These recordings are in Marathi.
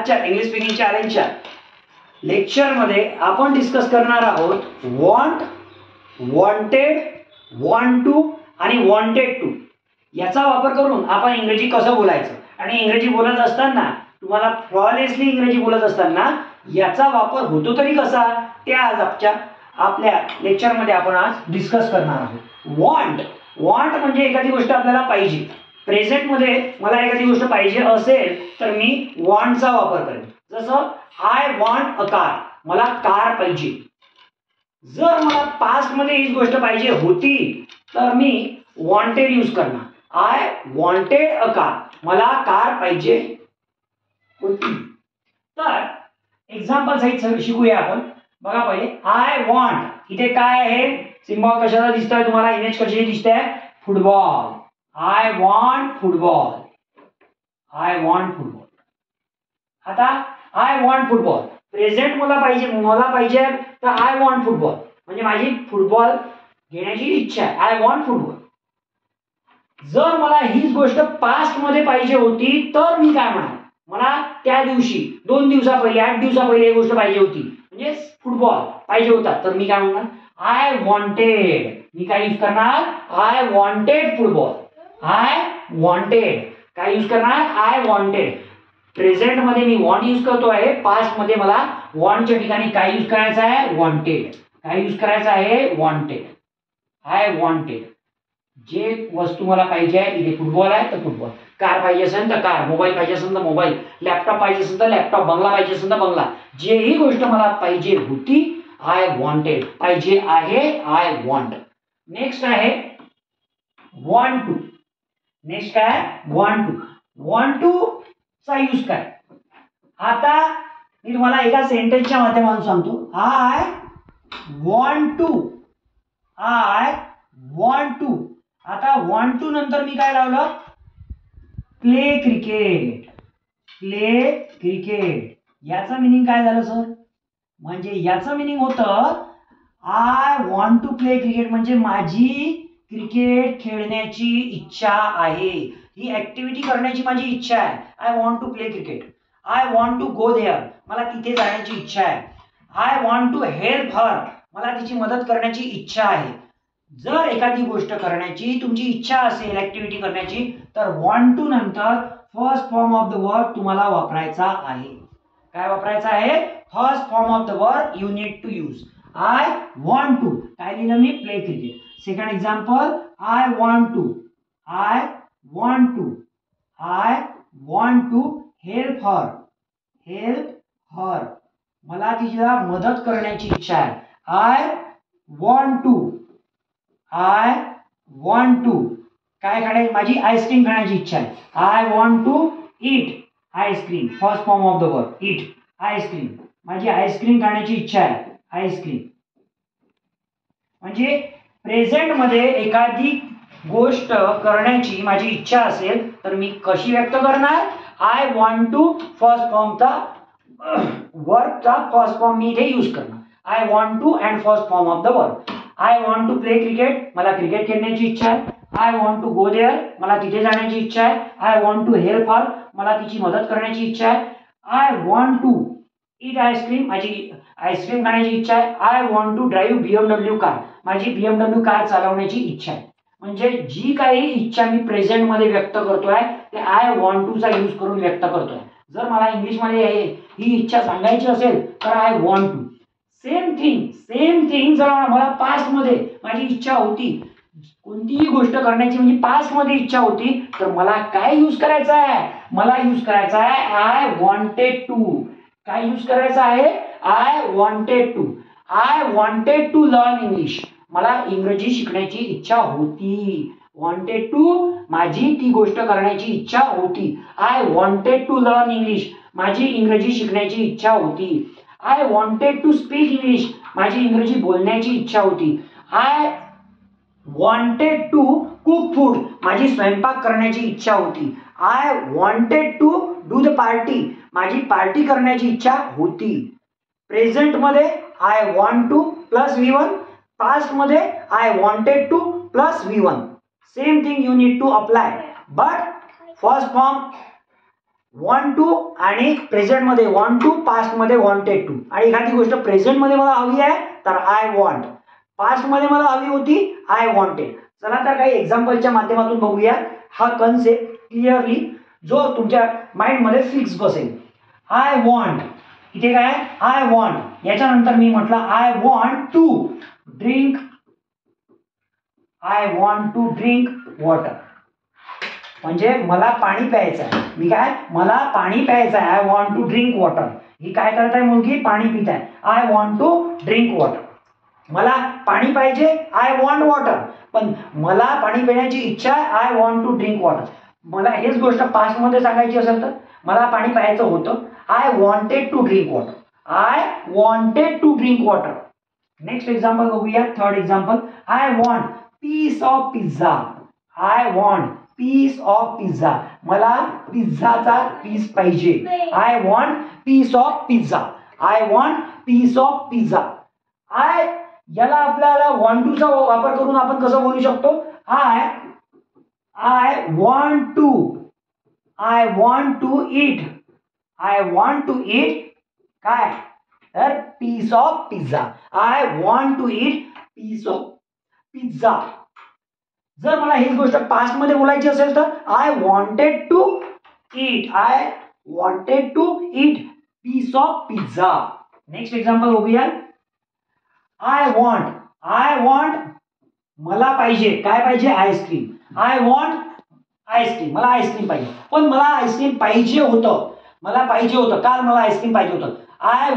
आजच्या इंग्लिश स्पीकिंग चॅलेंजच्या लेक्चरमध्ये आपण डिस्कस करणार आहोत वॉन्ट, वॉन्टेड, वॉन्ट टू आणि वॉन्टेड टू याचा वापर करून आपण इंग्रजी कसं बोलायचं आणि इंग्रजी बोलत असताना तुम्हाला फ्लॉलेसली इंग्रजी बोलत असताना याचा वापर होतो तरी कसा ते आज आपल्या लेक्चरमध्ये आपण आज डिस्कस करणार आहोत। वॉन्ट, वॉन्ट म्हणजे एखादी गोष्ट आपल्याला पाहिजे। प्रेझेंट मध्ये मला एखादी गोष्ट पाहिजे असेल तर मी वॉन्टचा वापर करेन। जसं आय वॉन्ट अ कार, मला कार पाहिजे। जर मला पास्ट मध्ये ही गोष्ट पाहिजे होती तर मी वॉन्टेड यूज करणार। आय वॉन्टेड अ कार, मला कार पाहिजे होती। तर एक्झाम्पल सहित शिकूया आपण। बघा पहिले आय वॉन्ट, इथे काय आहे सिम्बॉल कशाचा दिसतोय तुम्हाला, इमेज कशी दिसते football. I want football, I want football. आता आय वॉन्ट फुटबॉल प्रेझेंट मला पाहिजे तर आय वॉन्ट फुटबॉल म्हणजे माझी फुटबॉल घेण्याची इच्छा आहे। I want football. जर मला हीच गोष्ट पास्ट मध्ये पाहिजे होती तर मी काय म्हणणार, मला त्या दिवशी 2 दिवसा पहिले 8 दिवसा पहिले ही गोष्ट पाहिजे होती म्हणजे फुटबॉल पाहिजे होता तर मी काय म्हणणार आय वॉन्टेड। मी काय यूज करणार I wanted football. I wanted काय यूज करणार आय वॉन्टेड। प्रेझेंट मध्ये मी वॉन्ट यूज करतो आहे, पास्ट मध्ये मला वॉन्टच्या ठिकाणी काय यूज करायचं आहे वॉन्टेड। काय यूज करायचं आहे वॉन्टेड। I wanted. जे वस्तू मला पाहिजे आहे, इथे फुटबॉल आहे तर फुटबॉल, कार पाहिजे असेल तर कार, मोबाईल पाहिजे असेल तर मोबाईल, लॅपटॉप पाहिजे असेल तर लॅपटॉप, बंगला पाहिजे असेल तर बंगला, जेही गोष्ट मला पाहिजे होती आय वॉन्टेड, पाहिजे आहे आय वॉन्ट। नेक्स्ट आहे वॉन्ट टू। नेक्स्ट काय वॉन्ट टू। वॉन्ट टू चा यूज काय, आता मी तुम्हाला एका सेंटेन्सच्या माध्यमातून सांगतो। I want to, I want to. आता वॉन्ट टू नंतर मी काय लावलं प्ले क्रिकेट, प्ले क्रिकेट। याचा मिनिंग काय झालं सर, म्हणजे याचं मिनिंग होतं I want to play cricket म्हणजे माझी क्रिकेट खेळण्याची इच्छा आहे, ही ऍक्टिव्हिटी करण्याची माझी इच्छा आहे। I want to play cricket. I want to go there, मला तिथे जाण्याची इच्छा आहे। I want to help her, मला तिची मदत करण्याची इच्छा आहे। जर एखादी गोष्ट करण्याची तुमची इच्छा असेल ऍक्टिव्हिटी करण्याची तर वॉन्ट टू नंतर first form of the verb तुम्हाला वापरायचा आहे। काय वापरायचा आहे first form of the verb you need to use. I want to काय लिहिलं मी play cricket. Second example I want to, I want to, I want to help her, help her मला तिला मदत करण्याची इच्छा आहे। I want to, I want to काय खाण्याची माझी आईस्क्रीम खाण्याची इच्छा आहे। I want to eat ice cream, first form of the verb eat, ice cream माझी आईस्क्रीम खाण्याची इच्छा आहे आईस्क्रीम। म्हणजे प्रेझेंट मध्ये एखादी गोष्ट करण्याची माझी इच्छा असेल तर मी कशी व्यक्त करणार आय वॉन्ट टू फर्स्ट फॉर्मचा वर्बचा फर्स्ट फॉर्म मी इथे यूज करणार। I want to and first form of the verb. I want to play cricket, मला क्रिकेट खेळण्याची इच्छा आहे। I want to go there, मला तिथे जाण्याची इच्छा आहे। I want to help her, मला तिची मदत करण्याची इच्छा आहे। I want to eat ice cream, माझी आईस्क्रीम खाण्याची इच्छा आहे। I want to drive BMW car, माझी BMW कार चालवण्याची इच्छा आहे। म्हणजे जी काही इच्छा मी प्रेझेंट मध्ये व्यक्त करतोय ते आय वॉन्ट टू चा यूज करून व्यक्त करतोय। जर मला इंग्लिश मध्ये ही इच्छा सांगायची असेल तर I want to. Same thing जर मला पास्ट मध्ये माझी इच्छा होती कोणतीही गोष्ट करण्याची म्हणजे पास्ट मध्ये इच्छा होती तर मला काय यूज करायचं आहे, मला यूज करायचं आहे आय वॉन्टेड टू। काय यूज करायचं आहे I wanted to. I wanted to learn English, मला इंग्रजी शिकण्याची इच्छा होती। वॉन्टेड टू माझी ती गोष्ट करण्याची इच्छा होती। I wanted to learn English, माझी इंग्रजी शिकण्याची इच्छा होती। I wanted to speak English, माझी इंग्रजी बोलण्याची इच्छा होती। I wanted to cook food, माझी स्वयंपाक करण्याची इच्छा होती। I wanted to do the party, माझी पार्टी करण्याची इच्छा होती। प्रेझेंट मध्ये I want to plus V1, past मध्ये I wanted to plus V1। Same thing you need to apply, but first form want to आणि प्रेझेंट मध्ये वॉन्ट टू, पास्ट मध्ये वॉन्टेड टू. आणि एखादी गोष्ट प्रेझेंट मध्ये मला हवी आहे तर आय वॉन्ट, पास्ट मध्ये मला हवी होती आय वॉन्टेड. चला तर काही एक्झाम्पलच्या माध्यमातून बघूया हा कन्सेप्ट क्लिअरली, जो तुमच्या माइंड मध्ये फिक्स बसेल. आय वॉन्ट, इथे काय आय वॉन्ट, याच्यानंतर मी म्हटलं I want to drink, I want to drink water. म्हणजे मला पाणी प्यायचं आहे. मी काय मला पाणी प्यायचं आहे, I want to drink water. ही काय करत आहे मुलगी, पाणी पित आहे, I want to drink water. मला पाणी पाहिजे, आय वॉन्ट वॉटर. पण मला पाणी पिण्याची इच्छा आहे, I want to drink water. मला हेच गोष्ट पास्ट मध्ये सांगायची असेल तर मला पाणी प्यायचं होतं, I wanted to drink water, I wanted to drink water. Next example बघूया, third example. I want piece of pizza, I want piece of pizza. मला पिझ्झाचा पीस पाहिजे, I want piece of pizza, I want piece of pizza. I याला आपल्याला वॉन्ट टू चा वापर करून आपण कसं बोलू शकतो, I want to eat, I want to eat काय तर piece of pizza, I want to eat piece of pizza. जर मला ही गोष्ट पास्ट मध्ये बोलायची असेल तर I wanted to eat, I wanted to eat piece of pizza. Next example बघूया. आय वॉन्ट मला पाहिजे, काय पाहिजे आईस्क्रीम, आय वॉन्ट आईस्क्रीम, मला आईस्क्रीम पाहिजे. पण मला आईस्क्रीम पाहिजे होतं, काल मला आईस्क्रीम पाहिजे होतं, आय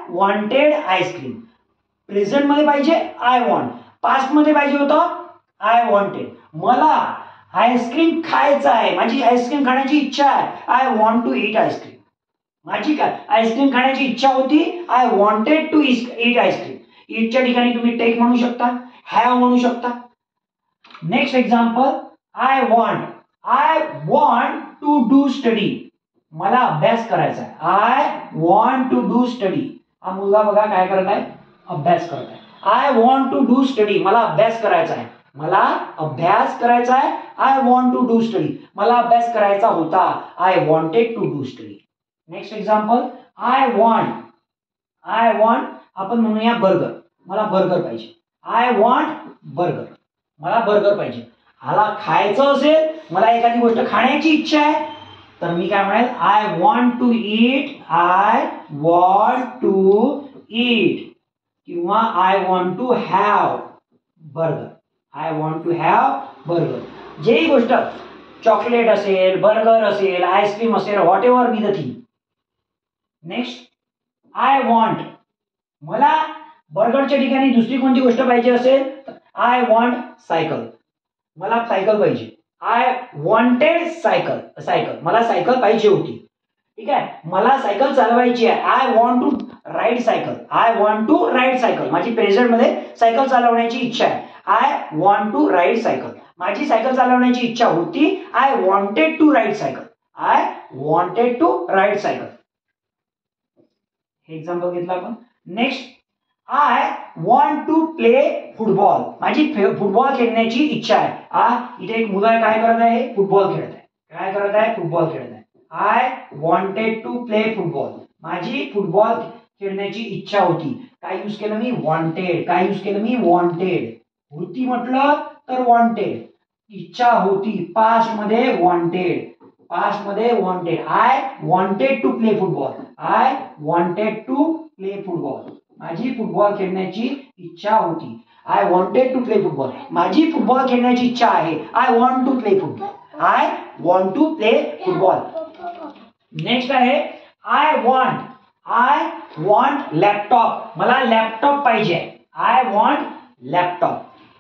वॉन्टेड आईस्क्रीम. प्रेझेंट मध्ये पाहिजे आय वॉन्ट, पास्ट मध्ये पाहिजे होतं आय वॉन्टेड. मला आईस्क्रीम खायचं आहे, माझी आईस्क्रीम खाण्याची इच्छा आहे, I want to eat ice cream. माझी काय आईस्क्रीम खाण्याची इच्छा होती, I wanted to eat ice cream. ईटच्या ठिकाणी तुम्ही टेक म्हणू शकता, हॅव म्हणू शकता. Next example. I want to do study, मला अभ्यास करायचा आहे, I want to do study. हा मुलगा बघा काय करत आहे, अभ्यास करत आहे. I want to do study, मला अभ्यास करायचा आहे, I want to do study. मला अभ्यास करायचा होता, I wanted to do study. Next example. I want आपण म्हणूया बर्गर, मला बर्गर पाहिजे, आय वॉन्ट बर्गर, मला बर्गर पाहिजे. मला खायचं असेल, मला एखादी गोष्ट खाण्याची इच्छा आहे तर मी काय म्हणेल, आय वॉन्ट टू ईट किंवा I want to have burger. जेही गोष्ट चॉकलेट असेल, बर्गर असेल, आईस्क्रीम असेल, whatever be the thing. Next. I want मला बर्गरच्या ठिकाणी दुसरी कोणती गोष्ट पाहिजे असेल तर आय वॉन्ट सायकल, मला सायकल पाहिजे, आय वॉन्टेड सायकल, मला सायकल पाहिजे होती. ठीक आहे, मला सायकल चालवायची आहे, I want to ride cycle, माझी प्रेझेंट मध्ये सायकल चालवण्याची इच्छा आहे, I want to ride cycle. माझी सायकल चालवण्याची इच्छा होती, I wanted to ride cycle. हे एक्झाम्पल घेतलं आपण. Next. I want to play football, माझी फुटबॉल खेळण्याची इच्छा आहे. इथे एक मुलगा काय करत आहे, फुटबॉल खेळत आहे, I wanted to play football, माझी फुटबॉल खेळण्याची इच्छा होती. काय यूज केलं मी, वॉन्टेड. होती म्हटलं तर वॉन्टेड, इच्छा होती, पास्ट मध्ये wanted. I wanted to play football, माझी फुटबॉल खेळण्याची इच्छा होती, I wanted to play football. माझी फुटबॉल खेळण्याची इच्छा आहे, I want to play football. Next आहे. आय वॉन्ट लॅपटॉप, मला लॅपटॉप पाहिजे,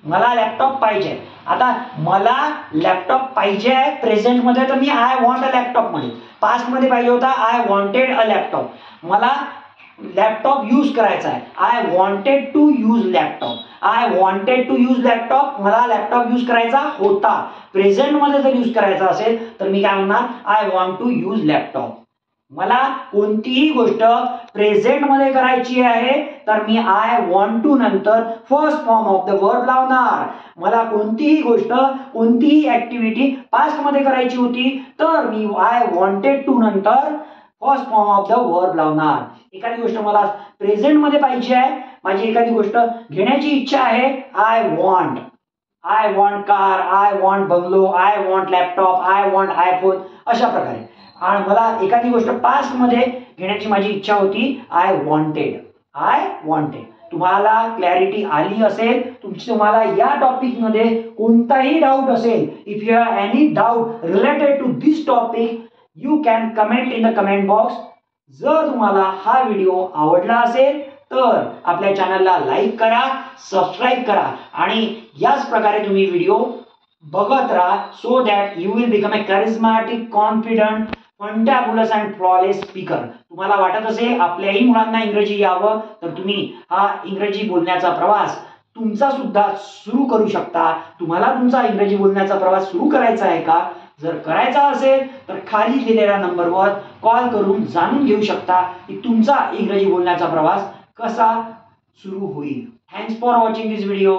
मला लॅपटॉप पाहिजे. आता मला लॅपटॉप पाहिजे आहे प्रेझेंट मध्ये तर मी आय वॉन्ट अ लॅपटॉप मध्ये, पास्ट मध्ये पाहिजे होता आय वॉन्टेड अ लॅपटॉप. मला लॅपटॉप यूज करायचा आहे, I wanted to use laptop. मला लॅपटॉप यूज करायचा होता. प्रेझेंट मध्ये जर यूज करायचा असेल तर मी काय म्हणणार, I want to use laptop. मला कोणतीही गोष्ट प्रेझेंट मध्ये करायची आहे तर मी आय वॉन्ट टू नंतर first form of the verb लावणार. मला कोणतीही गोष्ट कोणतीही ऍक्टिव्हिटी पास्ट मध्ये करायची होती तर मी आय वॉन्टेड टू नंतर first form of the verb लावणार. एखादी गोष्ट मला प्रेझेंट मध्ये पाहिजे आहे, माझी एखादी गोष्ट घेण्याची इच्छा आहे, I want car, I want bungalow, I want laptop, I want iPhone, अशा प्रकारे. आणि मला एखादी गोष्ट पास्ट मध्ये घेण्याची माझी इच्छा होती, आय वॉन्टेड. तुम्हाला क्लॅरिटी आली असेल. तुम्हाला या टॉपिक मध्ये कोणताही डाऊट असेल, if you have any doubt related to this topic you can comment in the comment box. जर तुम्हाला हा व्हिडिओ आवडला असेल तर आपल्या चॅनलला लाईक करा, सबस्क्राईब करा आणि याच प्रकारे तुम्ही व्हिडिओ बघत राहा so that you will become a charismatic, confident, fantabulous and flawless speaker. तुम्हाला वाटत असेल आपल्याही मुलांना इंग्रजी यावं तर तुम्ही हा इंग्रजी बोलण्याचा प्रवास तुमचा सुद्धा सुरू करू शकता. तुम्हाला तुमचा इंग्रजी बोलण्याचा प्रवास सुरू करायचा आहे का? जर करायचा असेल तर खाली दिलेल्या नंबरवर कॉल करून जाणून घेऊ शकता की तुमचा इंग्रजी बोलण्याचा प्रवास कसा सुरू होईल. Thanks for watching this video.